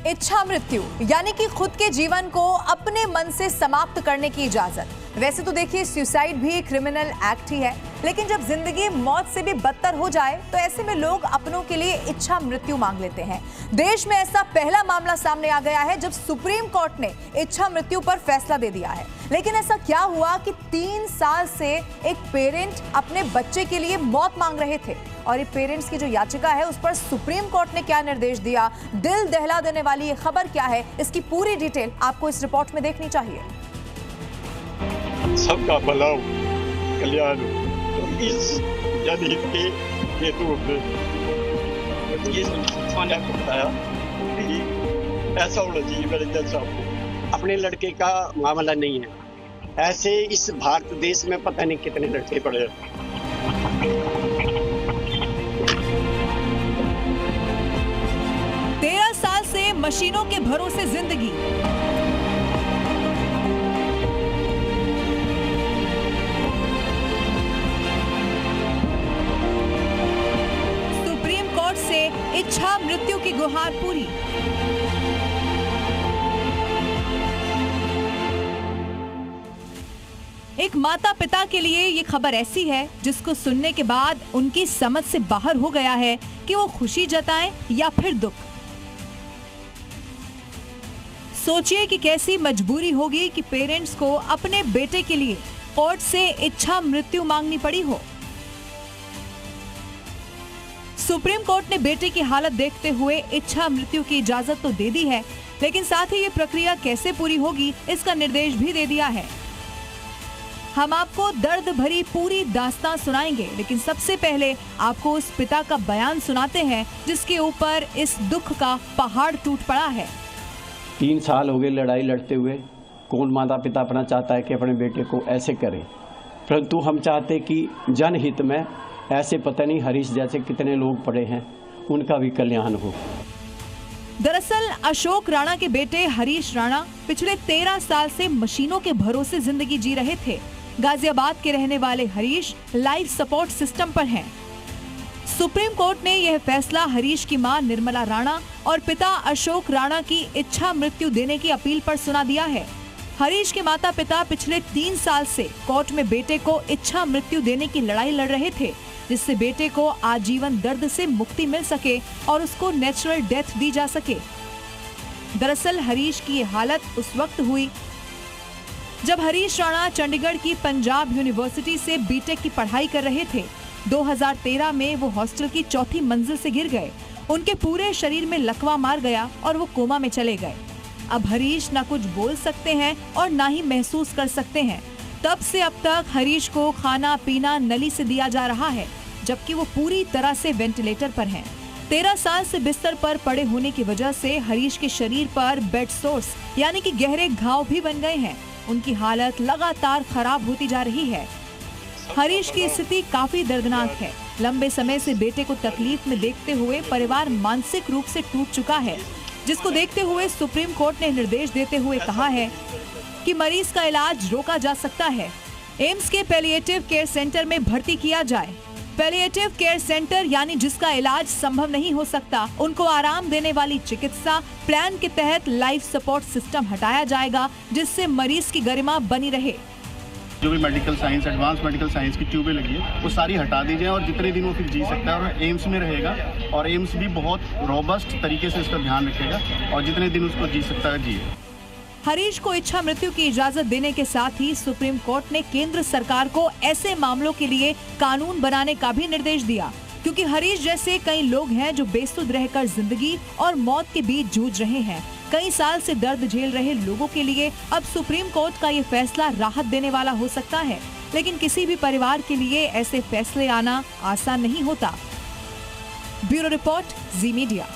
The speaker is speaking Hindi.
इच्छा मृत्यु यानी कि खुद के जीवन को अपने मन से समाप्त करने की इजाजत। वैसे तो देखिए सुसाइड भी क्रिमिनल एक्ट ही है, लेकिन जब जिंदगी मौत से भी बदतर हो जाए तो ऐसे में लोग अपनों के लिए इच्छा मृत्यु मांग लेते हैं। देश में ऐसा पहला मामला सामने आ गया है जब सुप्रीम कोर्ट ने इच्छा मृत्यु पर फैसला दे दिया है। लेकिन ऐसा क्या हुआ कि 3 साल से एक पेरेंट अपने बच्चे के लिए मौत मांग रहे थे, और ये पेरेंट्स की जो याचिका है उस पर सुप्रीम कोर्ट ने क्या निर्देश दिया, दिल दहला देने वाली ये खबर क्या है, इसकी पूरी डिटेल आपको इस रिपोर्ट में देखनी चाहिए। सबका भला हो, कल्याण हो, तो इस जनहित के हेतु ये मैंने बताया कि ऐसा होना चाहिए। मेरे जज साहब अपने लड़के का मामला नहीं है, ऐसे इस भारत देश में पता नहीं कितने लड़के पड़े। 13 साल से मशीनों के भरोसे जिंदगी। सुप्रीम कोर्ट से इच्छा मृत्यु की गुहार पूरी। एक माता पिता के लिए ये खबर ऐसी है जिसको सुनने के बाद उनकी समझ से बाहर हो गया है कि वो खुशी जताएं या फिर दुख। सोचिए कि कैसी मजबूरी होगी कि पेरेंट्स को अपने बेटे के लिए कोर्ट से इच्छा मृत्यु मांगनी पड़ी हो। सुप्रीम कोर्ट ने बेटे की हालत देखते हुए इच्छा मृत्यु की इजाजत तो दे दी है, लेकिन साथ ही ये प्रक्रिया कैसे पूरी होगी इसका निर्देश भी दे दिया है। हम आपको दर्द भरी पूरी दास्तां सुनाएंगे, लेकिन सबसे पहले आपको उस पिता का बयान सुनाते हैं जिसके ऊपर इस दुख का पहाड़ टूट पड़ा है। 3 साल हो गए लड़ाई लड़ते हुए। कौन माता पिता अपना चाहता है कि अपने बेटे को ऐसे करे, परंतु हम चाहते कि जनहित में ऐसे पता नहीं हरीश जैसे कितने लोग पड़े हैं, उनका भी कल्याण हो। दरअसल अशोक राणा के बेटे हरीश राणा पिछले 13 साल से मशीनों के भरोसे जिंदगी जी रहे थे। गाजियाबाद के रहने वाले हरीश लाइफ सपोर्ट सिस्टम पर हैं। सुप्रीम कोर्ट ने यह फैसला हरीश की मां निर्मला राणा और पिता अशोक राणा की इच्छा मृत्यु देने की अपील पर सुना दिया है। हरीश के माता पिता पिछले 3 साल से कोर्ट में बेटे को इच्छा मृत्यु देने की लड़ाई लड़ रहे थे, जिससे बेटे को आजीवन दर्द से मुक्ति मिल सके और उसको नेचुरल डेथ दी जा सके। दरअसल हरीश की ये हालत उस वक्त हुई जब हरीश राणा चंडीगढ़ की पंजाब यूनिवर्सिटी से बीटेक की पढ़ाई कर रहे थे। 2013 में वो हॉस्टल की 4थी मंजिल से गिर गए। उनके पूरे शरीर में लकवा मार गया और वो कोमा में चले गए। अब हरीश ना कुछ बोल सकते हैं और ना ही महसूस कर सकते हैं। तब से अब तक हरीश को खाना पीना नली से दिया जा रहा है, जबकि वो पूरी तरह से वेंटिलेटर पर हैं। 13 साल से बिस्तर पर पड़े होने की वजह से हरीश के शरीर पर बेड सोर्स यानी कि गहरे घाव भी बन गए हैं। उनकी हालत लगातार खराब होती जा रही है। हरीश की स्थिति काफी दर्दनाक है। लंबे समय से बेटे को तकलीफ में देखते हुए परिवार मानसिक रूप से टूट चुका है, जिसको देखते हुए सुप्रीम कोर्ट ने निर्देश देते हुए कहा है कि मरीज का इलाज रोका जा सकता है। एम्स के पैलिएटिव केयर सेंटर में भर्ती किया जाए। पैलिएटिव केयर सेंटर यानी जिसका इलाज संभव नहीं हो सकता, उनको आराम देने वाली चिकित्सा प्लान के तहत लाइफ सपोर्ट सिस्टम हटाया जाएगा, जिससे मरीज की गरिमा बनी रहे। जो भी medical science, advance medical science की ट्यूबें लगी है वो सारी हटा दी जाए और जितने दिन वो फिर जी सकता है और एम्स में रहेगा, और एम्स भी बहुत रोबस्ट तरीके से इसका ध्यान रखेगा और जितने दिन उसको जी सकता है जिए। हरीश को इच्छा मृत्यु की इजाजत देने के साथ ही सुप्रीम कोर्ट ने केंद्र सरकार को ऐसे मामलों के लिए कानून बनाने का भी निर्देश दिया, क्योंकि हरीश जैसे कई लोग हैं जो बेसुध रहकर जिंदगी और मौत के बीच जूझ रहे हैं। कई साल से दर्द झेल रहे लोगों के लिए अब सुप्रीम कोर्ट का ये फैसला राहत देने वाला हो सकता है, लेकिन किसी भी परिवार के लिए ऐसे फैसले आना आसान नहीं होता। ब्यूरो रिपोर्ट, जी मीडिया।